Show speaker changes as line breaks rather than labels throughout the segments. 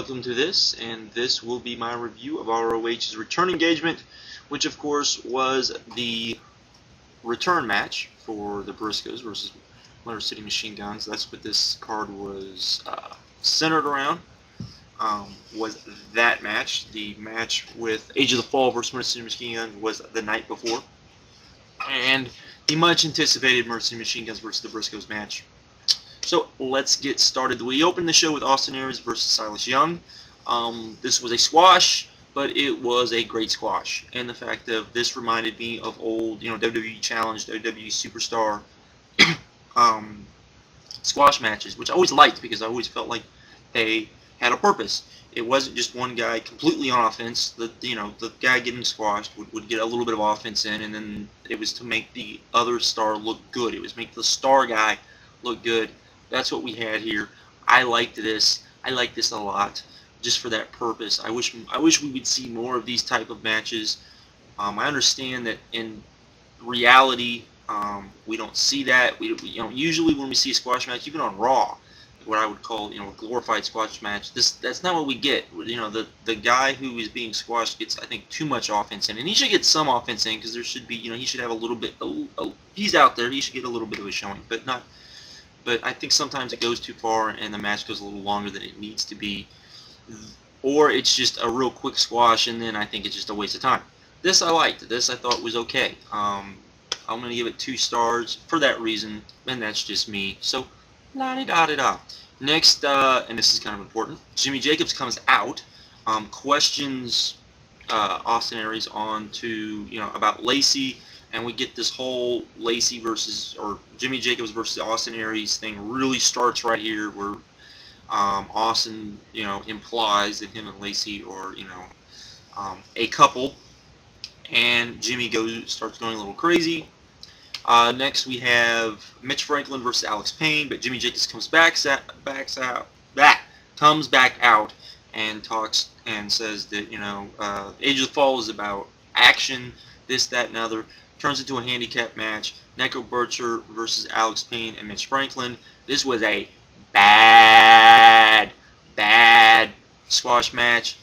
welcome to this, and this will be my review of ROH's return engagement, which of course was the return match for the Briscos versus Motor City Machine Guns. That's what this card was centered around, was that match. The match with Age of the Fall versus Motor City Machine Guns was the night before, and the much anticipated Motor City Machine Guns versus the Briscos match. So let's get started. We opened the show with Aries versus Silas Young. This was a squash, but it was a great squash. And the fact of this reminded me of old, WWE Challenge, WWE Superstar squash matches, which I always liked because I always felt like they had a purpose. It wasn't just one guy completely on offense. The guy getting squashed would get a little bit of offense in, and then it was to make the other star look good. It was make the star guy look good. That's what we had here. I liked this. I like this a lot, just for that purpose. I wish we would see more of these type of matches. I understand that in reality, we don't see that. We usually when we see a squash match, even on Raw, what I would call a glorified squash match, that's not what we get. The guy who is being squashed gets, I think, too much offense in, and he should get some offense in because there should be he should have a little bit. He's out there. He should get a little bit of a showing, but not. But I think sometimes it goes too far and the match goes a little longer than it needs to be. Or it's just a real quick squash and then I think it's just a waste of time. This I liked. This I thought was okay. I'm going to give it 2 stars for that reason, and that's just me. So, la-di-da-di-da. Next, and this is kind of important, Jimmy Jacobs comes out, questions Aries on to, about Lacey. And we get this whole Lacey versus, or Jimmy Jacobs versus Aries thing really starts right here, where Austin, implies that him and Lacey are, a couple, and Jimmy starts going a little crazy. Next we have Mitch Franklin versus Alex Payne, but Jimmy Jacobs comes back out and talks and says that Age of the Fall is about action, this, that, and other. Turns into a handicap match. Necro Butcher versus Alex Payne and Mitch Franklin. This was a bad squash match.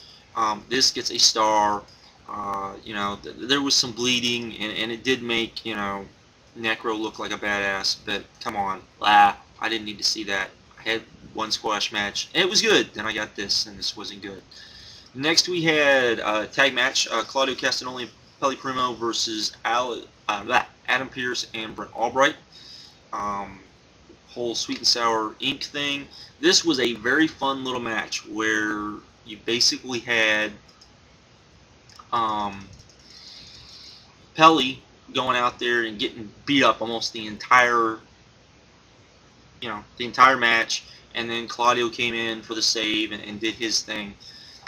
This gets a star. There was some bleeding, and it did make Necro look like a badass. But come on, I didn't need to see that. I had one squash match, and it was good. Then I got this, and this wasn't good. Next we had a tag match. Claudio, Castagnoli, and Pelle Primeau versus Adam Pearce and Brent Albright. Whole sweet and sour ink thing. This was a very fun little match where you basically had Pelle going out there and getting beat up almost the entire match, and then Claudio came in for the save and did his thing.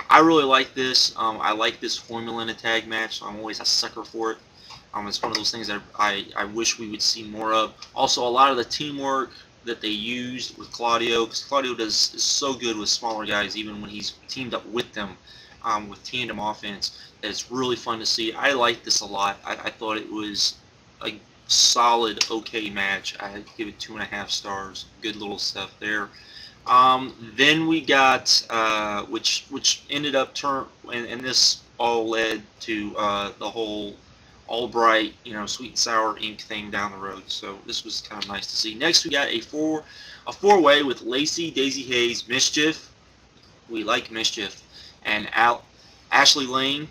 I really like this. I like this formula in a tag match, so I'm always a sucker for it. It's one of those things that I wish we would see more of. Also, a lot of the teamwork that they used with Claudio, because Claudio is so good with smaller guys, even when he's teamed up with them, with tandem offense, that it's really fun to see. I like this a lot. I thought it was a solid, okay match. I'd give it 2.5 stars. Good little stuff there. Then we got, which ended up and this all led to the whole Albright, sweet and sour ink thing down the road. So this was kind of nice to see. Next we got a four-way with Lacey, Daizee, Haze, MsChif. We like MsChif, and Ashley Lane.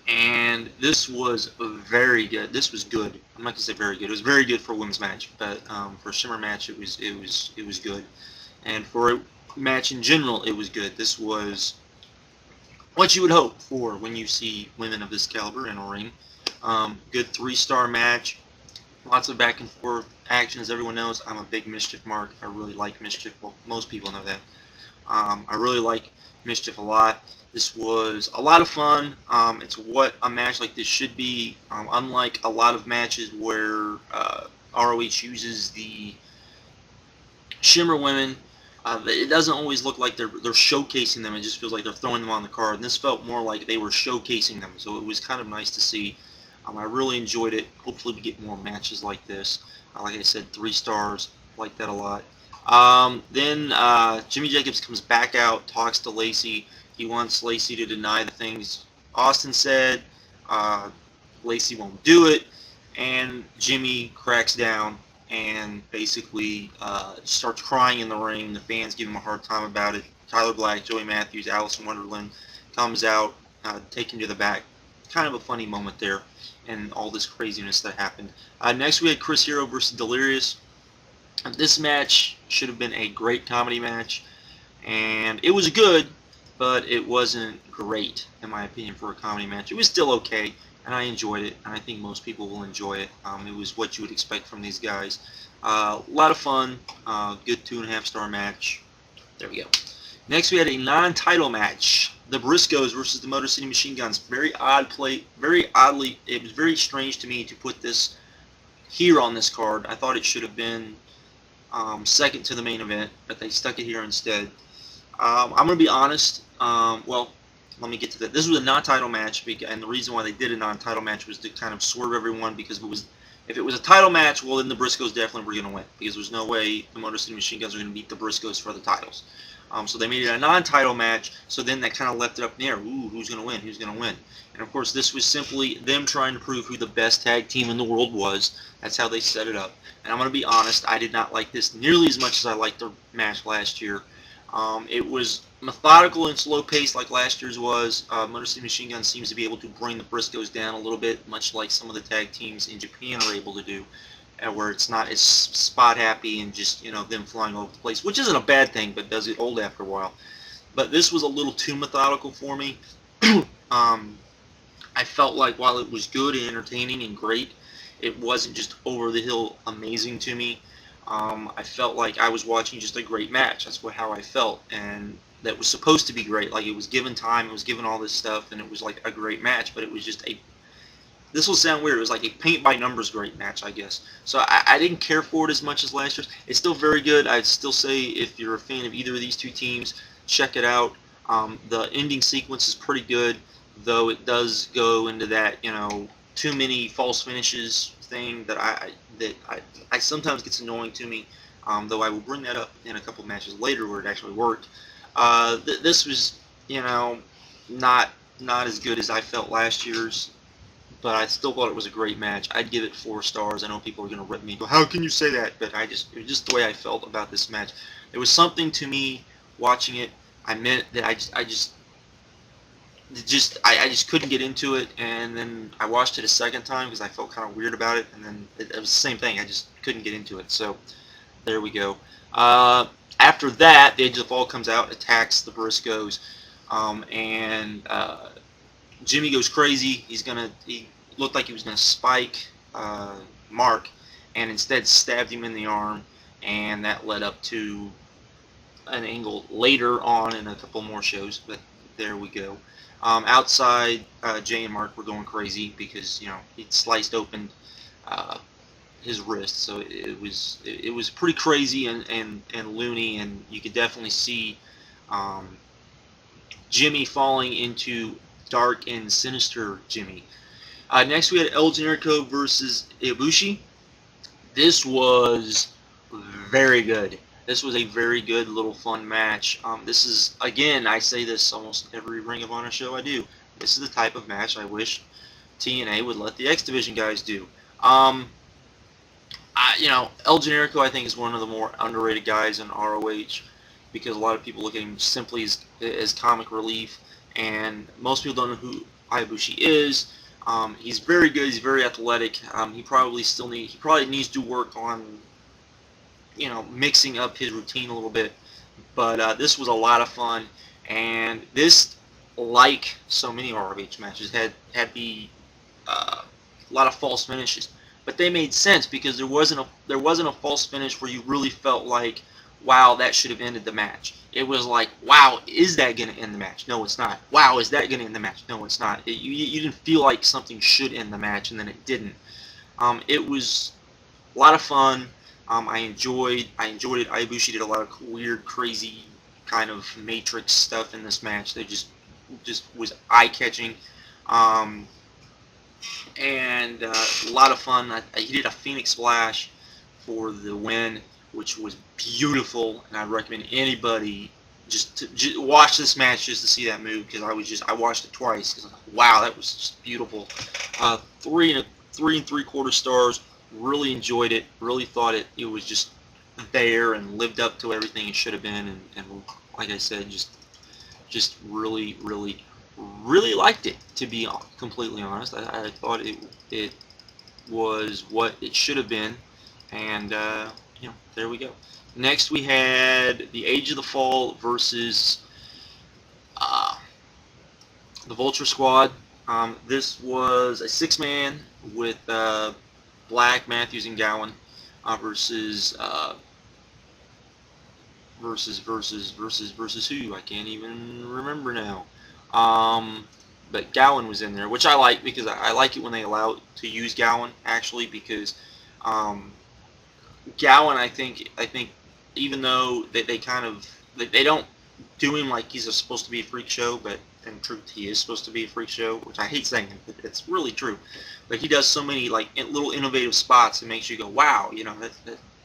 And this was very good. This was good. I'm not gonna say very good. It was very good for a women's match, but for a Shimmer match, it was good. And for a match in general, it was good. This was what you would hope for when you see women of this caliber in a ring. Good 3-star match. Lots of back and forth action. As everyone knows, I'm a big MsChif mark. I really like MsChif. Well, most people know that. I really like MsChif a lot. This was a lot of fun. It's what a match like this should be. Unlike a lot of matches where ROH uses the Shimmer women, it doesn't always look like they're showcasing them. It just feels like they're throwing them on the card. And this felt more like they were showcasing them. So it was kind of nice to see. I really enjoyed it. Hopefully we get more matches like this. Like I said, 3 stars. Like that a lot. Then Jimmy Jacobs comes back out, talks to Lacey. He wants Lacey to deny the things Austin said. Uh, Lacey won't do it, and Jimmy cracks down and basically starts crying in the ring. The fans give him a hard time about it. Tyler Black, Joey Matthews, Alice in Wonderland comes out, take him to the back. Kind of a funny moment there, and all this craziness that happened. Next we had Chris Hero versus Delirious. This match should have been a great comedy match, and it was good, but it wasn't great, in my opinion, for a comedy match. It was still okay, and I enjoyed it, and I think most people will enjoy it. It was what you would expect from these guys. A lot of fun, good 2.5-star match. There we go. Next, we had a non-title match: the Briscos versus the Motor City Machine Guns. Very odd play. Very oddly, it was very strange to me to put this here on this card. I thought it should have been second to the main event, but they stuck it here instead. I'm going to be honest. Well, let me get to that. This was a non-title match, and the reason why they did a non-title match was to kind of swerve everyone, because if it was a title match, well, then the Briscos definitely were going to win, because there's no way the Motor City Machine Guns are going to beat the Briscos for the titles. So they made it a non-title match, so then that kind of left it up in the air. Ooh, who's going to win? Who's going to win? And of course, this was simply them trying to prove who the best tag team in the world was. That's how they set it up. And I'm going to be honest, I did not like this nearly as much as I liked the match last year. It was methodical and slow-paced like last year's was. Motor City Machine Gun seems to be able to bring the Briscos down a little bit, much like some of the tag teams in Japan are able to do, where it's not as spot-happy and just, them flying all over the place, which isn't a bad thing, but does get old after a while. But this was a little too methodical for me. I felt like while it was good and entertaining and great, it wasn't just over-the-hill amazing to me. I felt like I was watching just a great match. That's how I felt, and that was supposed to be great. Like, it was given time, it was given all this stuff, and it was like a great match, but it was just this will sound weird, it was like a paint-by-numbers great match, I guess. So I didn't care for it as much as last year's. It's still very good. I'd still say if you're a fan of either of these two teams, check it out. The ending sequence is pretty good, though it does go into that, too many false finishes thing that I sometimes gets annoying to me, though I will bring that up in a couple matches later where it actually worked. This was, not as good as I felt last year's, but I still thought it was a great match. I'd give it 4 stars. I know people are going to rip me and go, how can you say that? But it was just the way I felt about this match. There was something to me watching it. I meant that I just couldn't get into it, and then I watched it a second time because I felt kind of weird about it, and then it was the same thing. I just couldn't get into it. So there we go. After that, the Age of the Fall comes out, attacks the Briscos, and Jimmy goes crazy. He looked like he was gonna spike Mark, and instead stabbed him in the arm, and that led up to an angle later on in a couple more shows. But there we go. Outside, Jay and Mark were going crazy because he'd sliced open his wrist, so it was pretty crazy and loony, and you could definitely see Jimmy falling into dark and sinister Jimmy. Next we had El Generico versus Ibushi. This was very good. This was a very good little fun match. This is, again, I say this almost every Ring of Honor show I do. This is the type of match I wish TNA would let the X Division guys do. El Generico, I think, is one of the more underrated guys in ROH because a lot of people look at him simply as comic relief, and most people don't know who Ibushi is. He's very good. He's very athletic. He probably needs to work on, mixing up his routine a little bit. But this was a lot of fun, and this, like so many ROH matches, had a lot of false finishes. But they made sense because there wasn't a false finish where you really felt like, wow, that should have ended the match. It was like, wow, is that going to end the match? No, it's not. Wow, is that going to end the match? No, it's not. You didn't feel like something should end the match, and then it didn't. It was a lot of fun. I enjoyed it. Ibushi did a lot of weird, crazy kind of Matrix stuff in this match. They just was eye-catching. And a lot of fun. He did a Phoenix Splash for the win. which was beautiful, and I'd recommend anybody just to watch this match just to see that move, because I watched it twice because I'm like, wow, that was just beautiful. 3 3/4 stars. Really enjoyed it. Really thought it was just there and lived up to everything it should have been, and like I said, just really liked it, to be completely honest. I thought it was what it should have been, and there we go. Next we had the Age of the Fall versus the Vulture Squad. This was a 6-man with Black, Matthews, and Gowan versus who? I can't even remember now. But Gowan was in there, which I like, because I like it when they allow to use Gowan, actually, because Gowan, I think even though they kind of they don't do him like he's supposed to be a freak show, but in truth he is supposed to be a freak show, which I hate saying it, but it's really true. But he does so many like little innovative spots that makes you go, wow,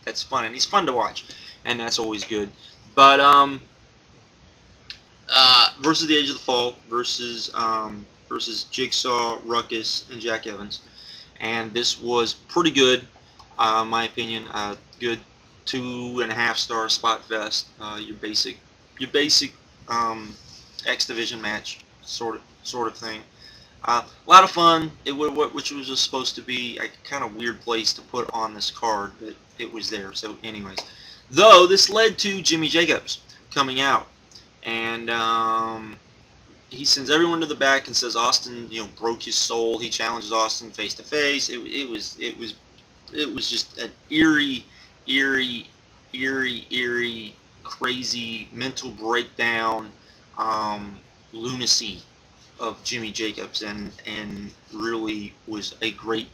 that's fun, and he's fun to watch, and that's always good. But versus the Age of the Fall versus Jigsaw, Ruckus, and Jack Evans, and this was pretty good, in my opinion. Good 2.5-star spot fest. Your basic X Division match sort of thing. A lot of fun. Which was just supposed to be a kind of weird place to put on this card, but it was there. So, anyways, though this led to Jimmy Jacobs coming out, and he sends everyone to the back and says Austin, broke his soul. He challenges Austin face to face. It was just an eerie, crazy mental breakdown, lunacy of Jimmy Jacobs, and really was a great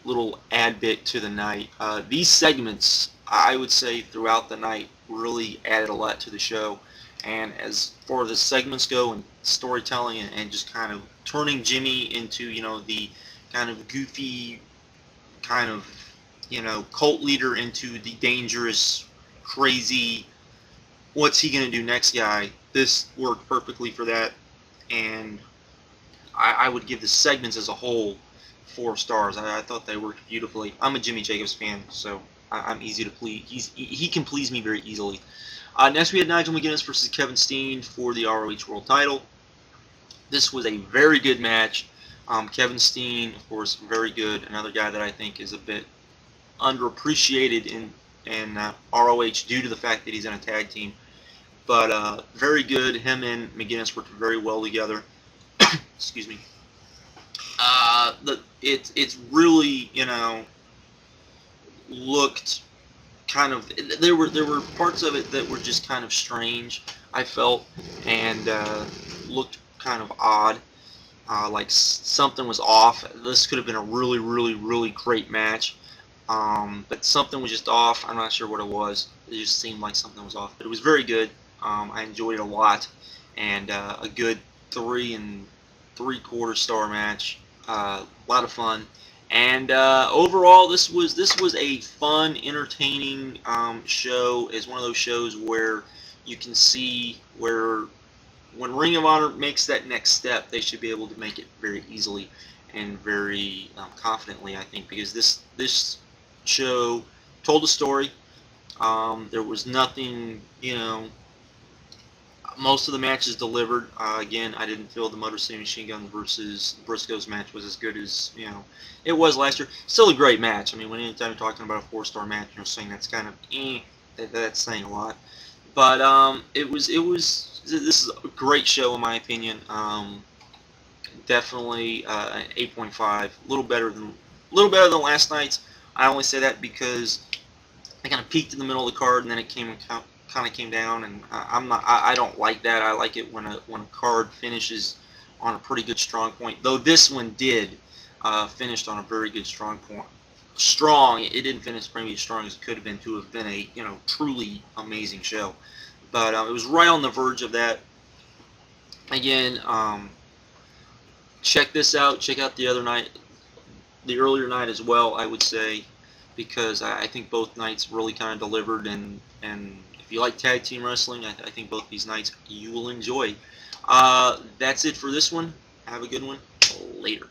little add bit to the night. These segments, I would say, throughout the night really added a lot to the show. And as far as the segments go and storytelling and just kind of turning Jimmy into, the kind of goofy, kind of, cult leader into the dangerous, crazy, what's he going to do next guy, this worked perfectly for that. And I would give the segments as a whole 4 stars. I thought they worked beautifully. I'm a Jimmy Jacobs fan, so I'm easy to please. He can please me very easily. Next we had Nigel McGuinness versus Kevin Steen for the ROH World Title. This was a very good match. Kevin Steen, of course, very good. Another guy that I think is a bit underappreciated in ROH due to the fact that he's in a tag team. But very good. Him and McGuinness worked very well together. Excuse me. It's really, looked kind of, there were parts of it that were just kind of strange, I felt, and looked kind of odd, like something was off. This could have been a really great match, but something was just off. I'm not sure what it was. It just seemed like something was off, but it was very good. I enjoyed it a lot, and a good 3 3/4 star match. A lot of fun. And overall, this was a fun, entertaining show. It's one of those shows where you can see where when Ring of Honor makes that next step, they should be able to make it very easily and very confidently, I think, because this show told a story. There was nothing, most of the matches delivered. Again, I didn't feel the Motor City Machine Gun versus Briscos match was as good as it was last year. Still a great match. I mean, anytime you're talking about a 4-star match, saying that's kind of that's saying a lot. But this is a great show in my opinion. Definitely an 8.5. A little better than last night's. I only say that because I kind of peaked in the middle of the card and then it kind of came down, and I don't like that. I like it when a card finishes on a pretty good strong point. Though this one did finished on a very good strong point. It didn't finish maybe as strong as it could have been to have been a truly amazing show, but it was right on the verge of that. Again, check this out. Check out the earlier night as well. I would say because I think both nights really kind of delivered, and if you like tag team wrestling, I think both these nights you will enjoy. That's it for this one. Have a good one. Later.